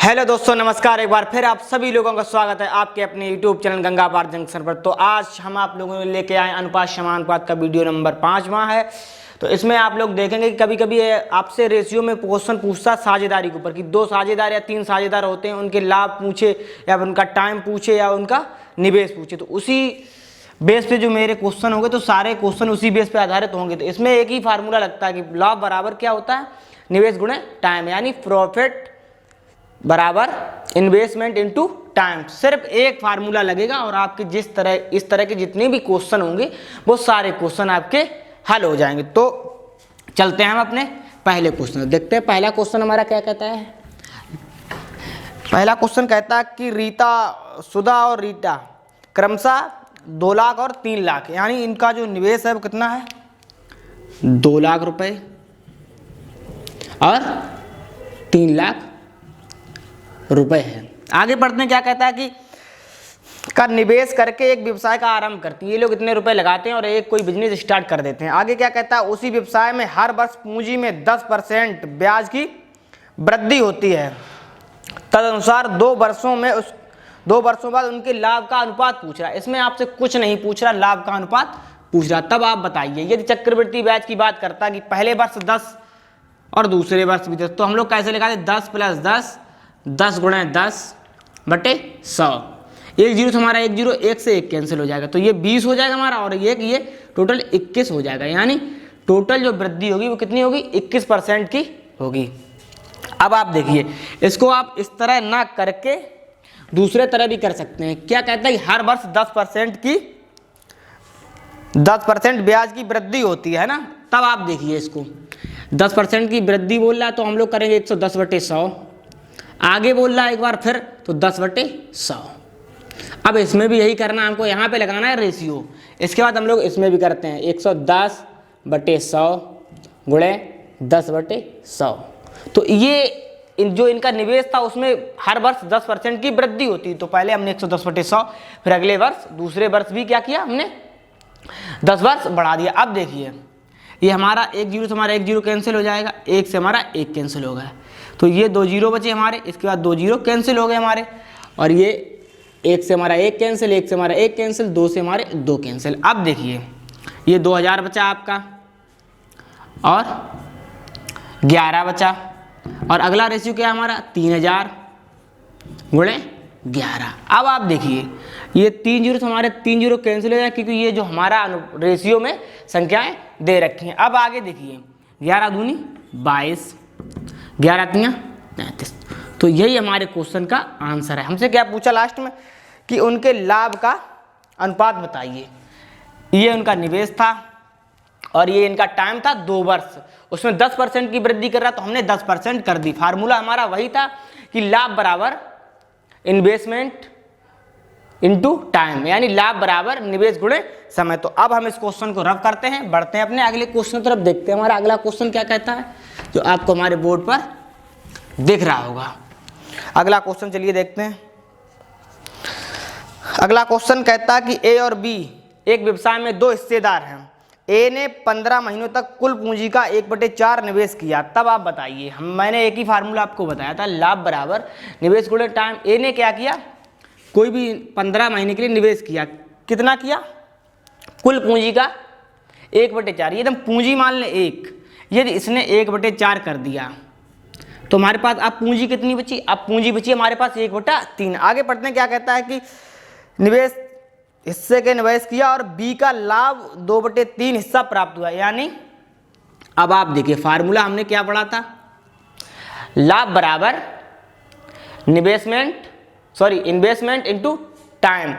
Hello दोस्तों, नमस्कार। एक बार फिर आप सभी लोगों का स्वागत है आपके अपने यूट्यूब चैनल गंगा पार जंक्शन पर। तो आज हम आप लोगों ने लेके आए अनुपात समानुपात का वीडियो नंबर 5वां है। तो इसमें आप लोग देखेंगे कि कभी कभी आपसे रेशियो में क्वेश्चन पूछता है साझेदारी के ऊपर कि 2 साझेदार या 3 साझेदार होते हैं, उनके लाभ पूछे या उनका टाइम पूछे या उनका निवेश पूछे। तो उसी बेस पे जो मेरे क्वेश्चन होंगे तो सारे क्वेश्चन उसी बेस पे आधारित होंगे। तो इसमें एक ही फार्मूला लगता है कि लाभ बराबर क्या होता है, निवेश गुणे टाइम, यानी प्रॉफिट बराबर इन्वेस्टमेंट इनटू टाइम। सिर्फ एक फार्मूला लगेगा और आपके इस तरह के जितने भी क्वेश्चन होंगे वो सारे क्वेश्चन आपके हल हो जाएंगे। तो चलते हैं हम अपने पहले क्वेश्चन देखते हैं। पहला क्वेश्चन हमारा क्या कहता है? पहला क्वेश्चन कहता है कि सुधा और रीटा क्रमशः 2 लाख और 3 लाख, यानी इनका जो निवेश है वो कितना है, 2 लाख रुपए और 3 लाख रुपए है। आगे बढ़ते हैं, क्या कहता है कि का निवेश करके एक व्यवसाय का आरंभ करती है। ये लोग इतने रुपए लगाते हैं और एक कोई बिजनेस स्टार्ट कर देते हैं। आगे क्या कहता है, उसी व्यवसाय में हर वर्ष पूंजी में 10% ब्याज की वृद्धि होती है। तदनुसार 2 वर्षों बाद उनके लाभ का अनुपात पूछ रहा है। इसमें आपसे कुछ नहीं पूछ रहा, लाभ का अनुपात पूछ रहा। तब आप बताइए, यदि चक्रवृद्धि ब्याज की बात करता है कि पहले वर्ष 10 और दूसरे वर्ष भी 10, तो हम लोग कैसे लगाते, 10 + 10, 10 × 10 बटे 100। 1 जीरो से हमारा 1 जीरो, 1 से 1 कैंसिल हो जाएगा, तो ये 20 हो जाएगा हमारा, और ये टोटल 21 हो जाएगा। यानी टोटल जो वृद्धि होगी वो कितनी होगी, 21% की होगी। अब आप देखिए, इसको आप इस तरह ना करके दूसरे तरह भी कर सकते हैं। क्या कहता है कि हर वर्ष 10% ब्याज की वृद्धि होती है ना। तब आप देखिए, इसको 10% की वृद्धि बोल रहा है तो हम लोग करेंगे 110/100। आगे बोल रहा है एक बार फिर तो 10/100। अब इसमें भी यही करना, हमको यहाँ पे लगाना है रेशियो। इसके बाद हम लोग इसमें भी करते हैं 110/100 गुणे 10/100। तो ये जो इनका निवेश था उसमें हर वर्ष 10% की वृद्धि होती। तो पहले हमने 110/100, फिर अगले वर्ष दूसरे वर्ष भी क्या किया हमने, 10 वर्ष बढ़ा दिया। अब देखिए, ये हमारा 1 जीरो से हमारा 1 जीरो कैंसिल हो जाएगा, 1 से हमारा 1 कैंसिल हो गया, तो ये 2 जीरो बचे हमारे। इसके बाद 2 जीरो कैंसिल हो गए हमारे, और ये 1 से हमारा 1 कैंसिल, 1 से हमारा 1 कैंसिल, 2 से हमारे 2 कैंसिल। अब देखिए, ये 2000 बचा आपका और 11 बचा, और अगला रेशियो क्या है हमारा, 3000 गुणे 11। अब आप देखिए, ये 3 जीरो से हमारे 3 जीरो कैंसिल हो जाए, क्योंकि ये जो हमारा रेशियो में संख्याएं दे रखी हैं। अब आगे देखिए, 11 दूनी 22, 11 तियां 33। तो यही हमारे क्वेश्चन का आंसर है। हमसे क्या पूछा लास्ट में कि उनके लाभ का अनुपात बताइए। ये उनका निवेश था और ये इनका टाइम था 2 वर्ष। उसमें 10% की वृद्धि कर रहा, तो हमने 10% कर दी। फार्मूला हमारा वही था कि लाभ बराबर इन्वेस्टमेंट इनटू टाइम, यानी लाभ बराबर निवेश गुणे समय। तो अब हम इस क्वेश्चन को रफ करते हैं, बढ़ते हैं अपने अगले क्वेश्चन तरफ। देखते हैं हमारा अगला क्वेश्चन क्या कहता है, जो आपको हमारे बोर्ड पर दिख रहा होगा। अगला क्वेश्चन चलिए देखते हैं। अगला क्वेश्चन कहता है कि ए और बी एक व्यवसाय में 2 हिस्सेदार हैं। ए ने 15 महीनों तक कुल पूंजी का 1/4 निवेश किया। तब आप बताइए, मैंने एक ही फार्मूला आपको बताया था, लाभ बराबर निवेश गुणे टाइम। ए ने क्या किया, कोई भी 15 महीने के लिए निवेश किया। कितना किया, कुल पूंजी का 1/4। ये एकदम पूंजी मान लें 1, यदि इसने 1/4 कर दिया तो हमारे पास अब पूंजी कितनी बची, अब पूंजी बची हमारे पास 1/3। आगे पढ़ते हैं, क्या कहता है कि निवेश हिस्से के निवेश किया और बी का लाभ 2/3 हिस्सा प्राप्त हुआ। यानी अब आप देखिए, फार्मूला हमने क्या पढ़ा था, लाभ बराबर इन्वेस्टमेंट इनटू टाइम।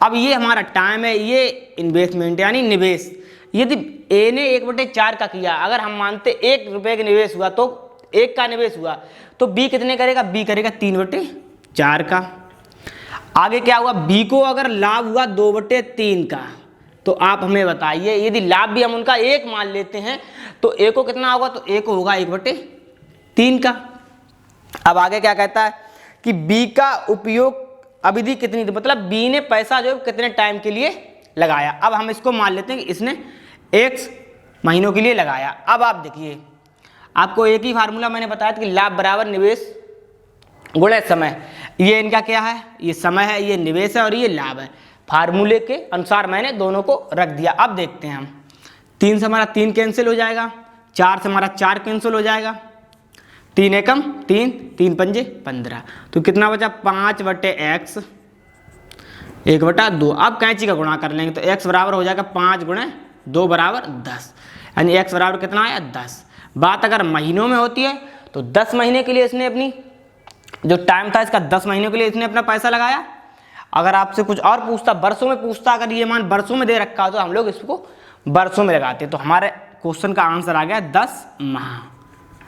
अब ये हमारा टाइम है, ये इन्वेस्टमेंट यानी निवेश। यदि ए ने 1/4 का किया, अगर हम मानते 1 रुपये का निवेश हुआ तो 1 का निवेश हुआ, तो बी कितने करेगा, बी करेगा 3/4 का। आगे क्या हुआ, बी को अगर लाभ हुआ 2/3 का, तो आप हमें बताइए, यदि लाभ भी हम उनका 1 मान लेते हैं तो ए को कितना होगा, तो ए को होगा 1/3 का। अब आगे क्या कहता है कि बी का उपयोग अवधि कितनी थी, मतलब बी ने पैसा जो कितने टाइम के लिए लगाया। अब हम इसको मान लेते हैं कि इसने x महीनों के लिए लगाया। अब आप देखिए, आपको एक ही फार्मूला मैंने बताया था कि लाभ बराबर निवेश गुणे समय। ये इनका क्या है, ये समय है, ये निवेश है और ये लाभ है। फार्मूले के अनुसार मैंने दोनों को रख दिया। अब देखते हैं हम, 3 से हमारा 3 कैंसिल हो जाएगा, 4 से हमारा 4 कैंसिल हो जाएगा, 3 एकम 3, 3 पंजे 15, तो कितना बचा 5/x 1/2। अब कैंची का गुणा कर लेंगे तो x बराबर हो जाएगा 5 × 2 = 10, यानी x बराबर कितना आया 10। बात अगर महीनों में होती है तो 10 महीने के लिए इसने अपनी जो टाइम था इसका 10 महीनों के लिए इसने अपना पैसा लगाया। अगर आपसे कुछ और पूछता, वर्षों में पूछता, अगर ये मान वर्षों में दे रखा हो तो हम लोग इसको वर्षों में लगाते। तो हमारे क्वेश्चन का आंसर आ गया 10 माह।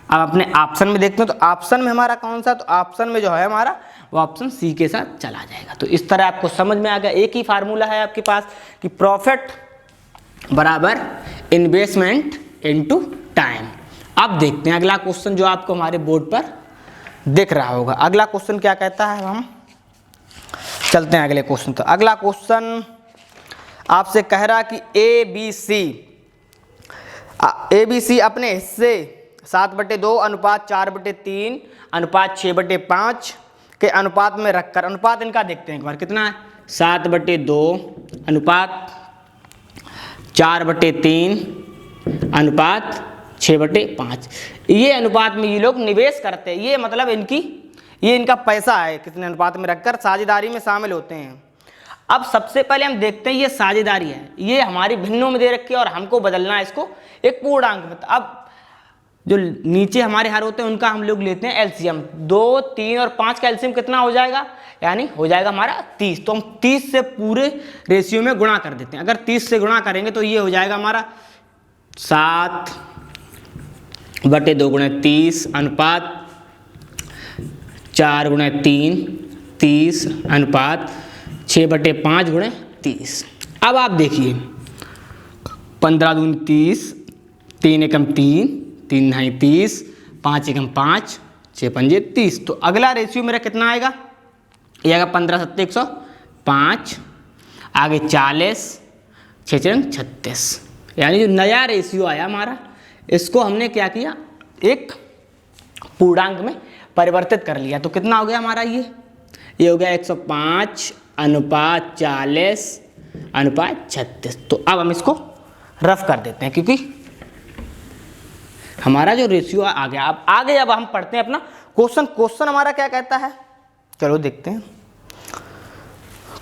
अब अपने ऑप्शन में देखते हैं तो ऑप्शन में हमारा कौन सा, तो ऑप्शन में जो है हमारा वो ऑप्शन सी के साथ चला जाएगा। तो इस तरह आपको समझ में आ गया। एक ही फार्मूला है आपके पास कि प्रॉफिट बराबर इन्वेस्टमेंट इनटू टाइम। अब देखते हैं अगला क्वेश्चन जो आपको हमारे बोर्ड पर दिख रहा होगा। अगला क्वेश्चन क्या कहता है, हम चलते हैं अगले क्वेश्चन। तो अगला क्वेश्चन आपसे कह रहा कि ABC अपने हिस्से 7/2 अनुपात 4/3 अनुपात 6/5 के अनुपात में रखकर, अनुपात इनका देखते हैं एक बार कितना है, 7/2 अनुपात 4/3 अनुपात 6/5। ये अनुपात में ये लोग निवेश करते हैं। ये मतलब ये इनका पैसा है, कितने अनुपात में रखकर साझेदारी में शामिल होते हैं। अब सबसे पहले हम देखते हैं ये साझेदारी है, ये हमारी भिन्नों में दे रखी है और हमको बदलना है इसको एक पूर्णांक में। अब जो नीचे हमारे हर होते हैं उनका हम लोग लेते हैं एलसीएम। 2, 3 और 5 का एलसीएम कितना हो जाएगा, यानी हो जाएगा हमारा 30। तो हम 30 से पूरे रेशियो में गुणा कर देते हैं। अगर 30 से गुणा करेंगे तो ये हो जाएगा हमारा 7/2 × 30 अनुपात 4 × 3 30 अनुपात 6/5 × 30। अब आप देखिए 15 दूनी 30, 3 एकम 3, 3 ढाई 30, 5 एकम 5, 6 पंजे 30। तो अगला रेशियो मेरा कितना आएगा, ये आएगा 15 7 105, आगे 40, 6 4 36। यानी जो नया रेशियो आया हमारा, इसको हमने क्या किया, एक पूर्णांक में परिवर्तित कर लिया। तो कितना हो गया हमारा, ये हो गया 105 अनुपात 40 अनुपात 36। तो अब हम इसको रफ कर देते हैं क्योंकि हमारा जो रेशियो आ गया। अब आगे अब हम पढ़ते हैं अपना क्वेश्चन हमारा क्या कहता है, चलो देखते हैं।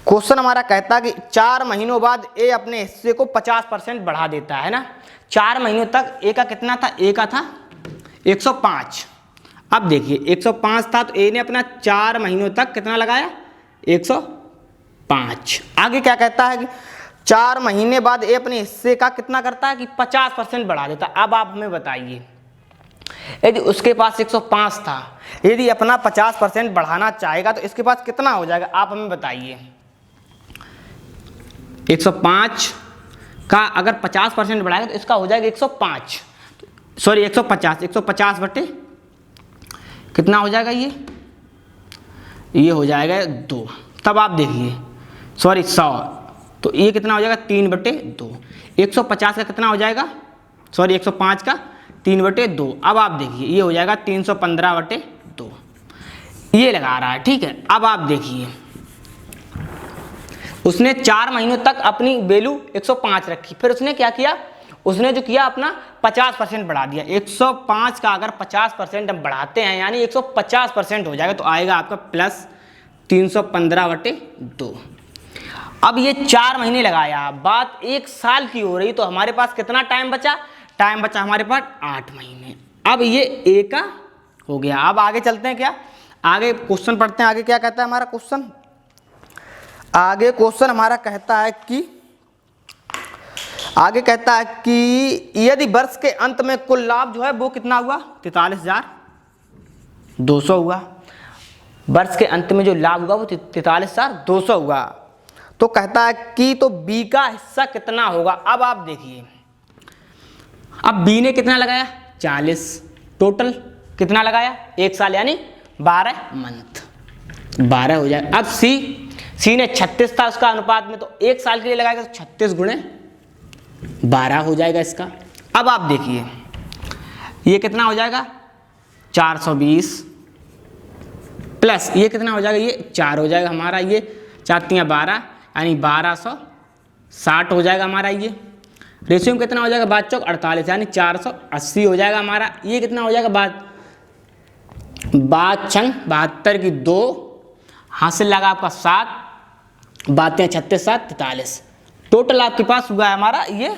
क्वेश्चन हमारा कहता है कि 4 महीनों बाद ए अपने हिस्से को 50% बढ़ा देता है ना। 4 महीनों तक ए का कितना था, ए का था 105। अब देखिए 105 था तो ए ने अपना 4 महीनों तक कितना लगाया, 105। आगे क्या कहता है कि 4 महीने बाद ए अपने हिस्से का कितना करता है कि 50% बढ़ा देता। अब आप हमें बताइए, यदि उसके पास 105 था, यदि अपना 50% बढ़ाना चाहेगा तो इसके पास कितना हो जाएगा, आप हमें बताइए। 105 का अगर 50% बढ़ाएगा तो इसका हो जाएगा 105, सॉरी 150 बटे कितना हो जाएगा, ये हो जाएगा 2। तब आप देखिए, सॉरी 100, तो ये कितना हो जाएगा 3/2। 150 का कितना हो जाएगा, सॉरी 105 का 3/2। अब आप देखिए ये हो जाएगा 315/2, ये लगा रहा है, ठीक है। अब आप देखिए उसने 4 महीनों तक अपनी वैल्यू 105 रखी, फिर उसने क्या किया, उसने जो किया अपना 50% बढ़ा दिया। 105 का अगर 50% हम बढ़ाते हैं यानी 150% हो जाएगा, तो आएगा आपका प्लस 315/2। अब ये 4 महीने लगाया, बात 1 साल की हो रही, तो हमारे पास कितना टाइम बचा, हमारे पास 8 महीने। अब ये ए का हो गया। अब आगे चलते हैं, क्या आगे क्वेश्चन पढ़ते हैं। आगे क्या कहता है हमारा क्वेश्चन, आगे क्वेश्चन हमारा कहता है कि यदि वर्ष के अंत में कुल लाभ जो है वो कितना हुआ, 43,200 हुआ। वर्ष के अंत में जो लाभ हुआ वो 43,200 हुआ। तो कहता है कि तो बी का हिस्सा कितना होगा। अब आप देखिए, अब बी ने कितना लगाया 40, टोटल कितना लगाया 1 साल यानी 12 मंथ, 12 हो जाए। अब सी ने 36 था उसका अनुपात में, तो 1 साल के लिए लगाएगा तो 36 × 12 हो जाएगा इसका। अब आप देखिए ये कितना हो जाएगा 420 प्लस ये कितना हो जाएगा, ये 4 हो जाएगा हमारा, ये 4 तियाँ 12 यानी 1260 हो जाएगा हमारा। ये रेशियो में कितना हो जाएगा, 5 चौक 48 यानी 480 हो जाएगा हमारा। ये कितना हो जाएगा, 5 छंग 72 की 2, हासिल लगा आपका 7, 12 36 7 43, टोटल आपके पास हुआ है हमारा ये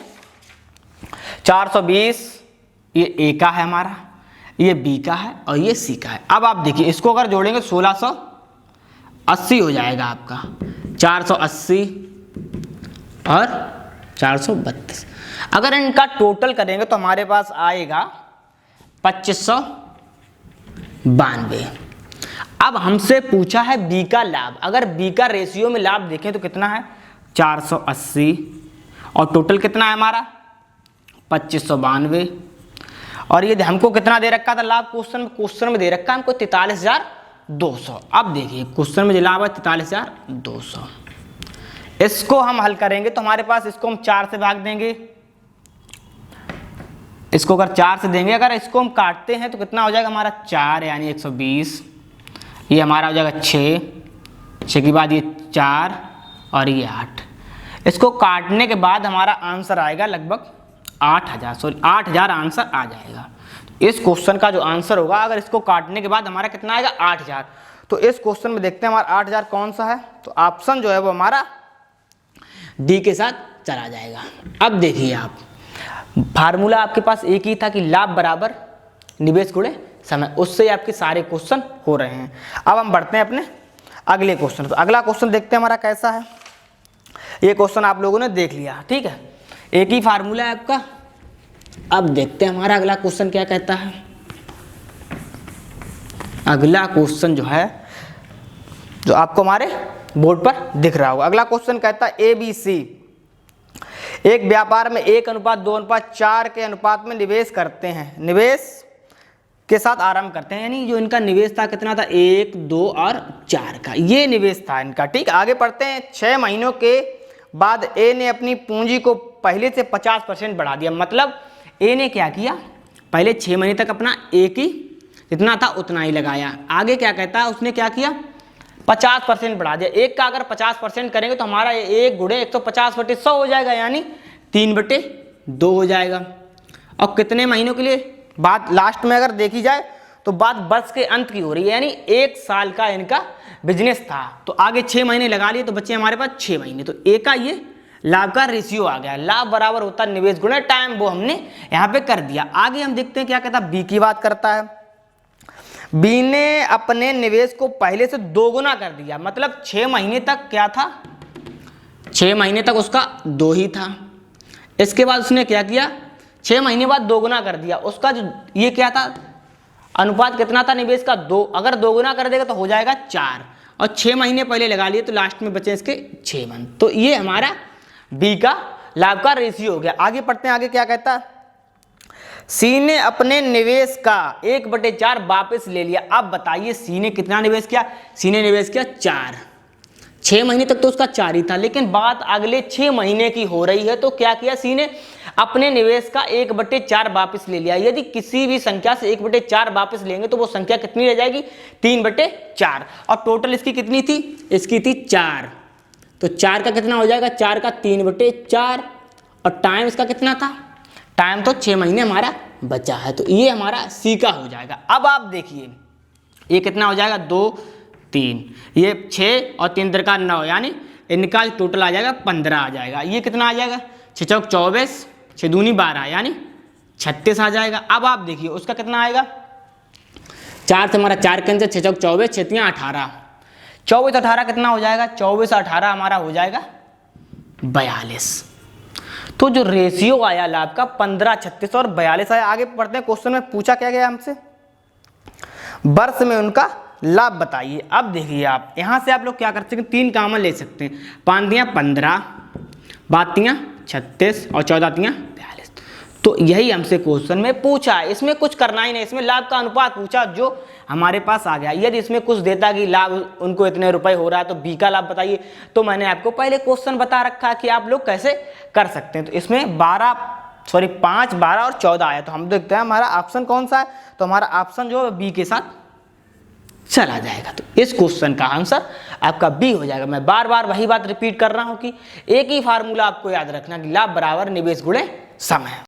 420। ये ए का है हमारा, ये बी का है और ये सी का है। अब आप देखिए इसको अगर जोड़ेंगे 1680 हो जाएगा आपका, 480 और 432। अगर इनका टोटल करेंगे तो हमारे पास आएगा 2592। अब हमसे पूछा है बी का लाभ। अगर बी का रेशियो में लाभ देखें तो कितना है, 480 और टोटल कितना है हमारा 2592। और ये हमको कितना दे रखा था लाभ, क्वेश्चन में दे रखा है हमको 43200। अब देखिए क्वेश्चन में जो लाभ है 43200, इसको हम हल करेंगे तो हमारे पास इसको हम 4 से भाग देंगे, इसको अगर 4 से देंगे, अगर इसको हम काटते हैं तो कितना हो जाएगा हमारा 4 यानी 120, ये हमारा हो जाएगा 6 के बाद ये 4 और ये 8। इसको काटने के बाद हमारा आंसर आएगा लगभग 8000 आंसर आ जाएगा। इस क्वेश्चन का जो आंसर होगा अगर इसको काटने के बाद हमारा कितना आएगा 8000। तो इस क्वेश्चन में देखते हैं हमारा 8000 कौन सा है, तो ऑप्शन जो है वो हमारा डी के साथ चला जाएगा। अब देखिए आप, फार्मूला आपके पास एक ही था कि लाभ बराबर निवेश गुणे समय, उससे आपके सारे क्वेश्चन हो रहे हैं। अब हम बढ़ते हैं अपने अगले क्वेश्चन। तो अगला क्वेश्चन देखते हैं हमारा कैसा है। ये क्वेश्चन आप लोगों ने देख लिया, ठीक है, एक ही फार्मूला है आपका। अब देखते हैं हमारा अगला क्वेश्चन क्या कहता है। अगला क्वेश्चन जो है, जो आपको हमारे बोर्ड पर दिख रहा होगा, अगला क्वेश्चन कहता है ABC एक व्यापार में 1:2:4 के अनुपात में निवेश करते हैं, निवेश के साथ आरंभ करते हैं। यानी जो इनका निवेश था कितना था, 1, 2 और 4 का ये निवेश था इनका, ठीक। आगे पढ़ते हैं। 6 महीनों के बाद ए ने अपनी पूंजी को पहले से 50% बढ़ा दिया। मतलब ए ने क्या किया, पहले 6 महीने तक अपना एक ही जितना था उतना ही लगाया। आगे क्या कहता है, उसने क्या किया 50% बढ़ा दिया। एक का अगर 50% करेंगे तो हमारा 1 गुणे 150/100 हो जाएगा, यानी 3/2 हो जाएगा। और कितने महीनों के लिए, बात लास्ट में अगर देखी जाए तो बात वर्ष के अंत की हो रही है, यानी 1 साल का इनका बिजनेस था। तो आगे 6 महीने लगा लिए तो बच्चे हमारे पास 6 महीने। तो ए का ये लाभ का रेशियो आ गया, लाभ बराबर होता है निवेश गुणे टाइम, वो हमने यहाँ पे कर दिया। आगे हम देखते हैं क्या कहता है, बी की बात करता है। बी ने अपने निवेश को पहले से 2 गुना कर दिया। मतलब 6 महीने तक क्या था, 6 महीने तक उसका 2 ही था। इसके बाद उसने क्या किया, 6 महीने बाद 2 गुना कर दिया। उसका जो ये क्या था, अनुपात कितना था निवेश का 2, अगर 2 गुना कर देगा तो हो जाएगा 4, और 6 महीने पहले लगा लिए तो लास्ट में बचे इसके 6 मंथ। तो ये हमारा बी का लाभ का रेशियो हो गया। आगे पढ़ते हैं, आगे क्या कहता है। सी ने अपने निवेश का 1/4 वापस ले लिया। अब बताइए सी ने कितना निवेश किया, सी ने निवेश किया 4। 6 महीने तक तो उसका 4 ही था, लेकिन बात अगले 6 महीने की हो रही है। तो क्या किया सी ने, अपने निवेश का 1/4 वापस ले लिया। यदि किसी भी संख्या से 1/4 वापस लेंगे तो वो संख्या कितनी रह जाएगी, 3/4। और टोटल इसकी कितनी थी, इसकी थी 4। तो 4 का कितना हो जाएगा, 4 का 3/4, और टाइम इसका कितना था, टाइम तो 6 महीने हमारा बचा है। तो ये हमारा सी का हो जाएगा। अब आप देखिए ये कितना हो जाएगा, 2, 3, ये 6 और 3 का 9, यानी इनका टोटल आ जाएगा 15 आ जाएगा। ये कितना आ जाएगा, 6 चौक 24, 6 दूनी 12, यानी 36 आ जाएगा। अब आप देखिए उसका कितना आएगा, 4 से हमारा 4 कैंसिल, 6 चौक 24, 6 तियाँ 18, 24 18 कितना हो जाएगा, 24 18 हमारा हो जाएगा 42। तो जो रेशियो आया लाभ का 15, 36 और 42 आया। आगे पढ़ते हैं, क्वेश्चन में पूछा क्या गया हमसे, वर्ष में उनका लाभ बताइए। अब देखिए आप यहाँ से आप लोग क्या कर सकते हैं, 3 कामन ले सकते हैं। 5 तियाँ 15, 12 तियाँ 36 और 14 तियाँ 42। तो यही हमसे क्वेश्चन में पूछा है, इसमें कुछ करना ही नहीं, इसमें लाभ का अनुपात पूछा जो हमारे पास आ गया। यदि इसमें कुछ देता कि लाभ उनको इतने रुपए हो रहा है तो बी का लाभ बताइए, तो मैंने आपको पहले क्वेश्चन बता रखा है कि आप लोग कैसे कर सकते हैं। तो इसमें 5, 12 और 14 आया। तो हम देखते हैं हमारा ऑप्शन कौन सा है। तो हमारा ऑप्शन जो है बी के साथ चला जाएगा। तो इस क्वेश्चन का आंसर आपका बी हो जाएगा। मैं बार बार वही बात रिपीट कर रहा हूं कि एक ही फार्मूला आपको याद रखना कि लाभ बराबर निवेश गुणे समय।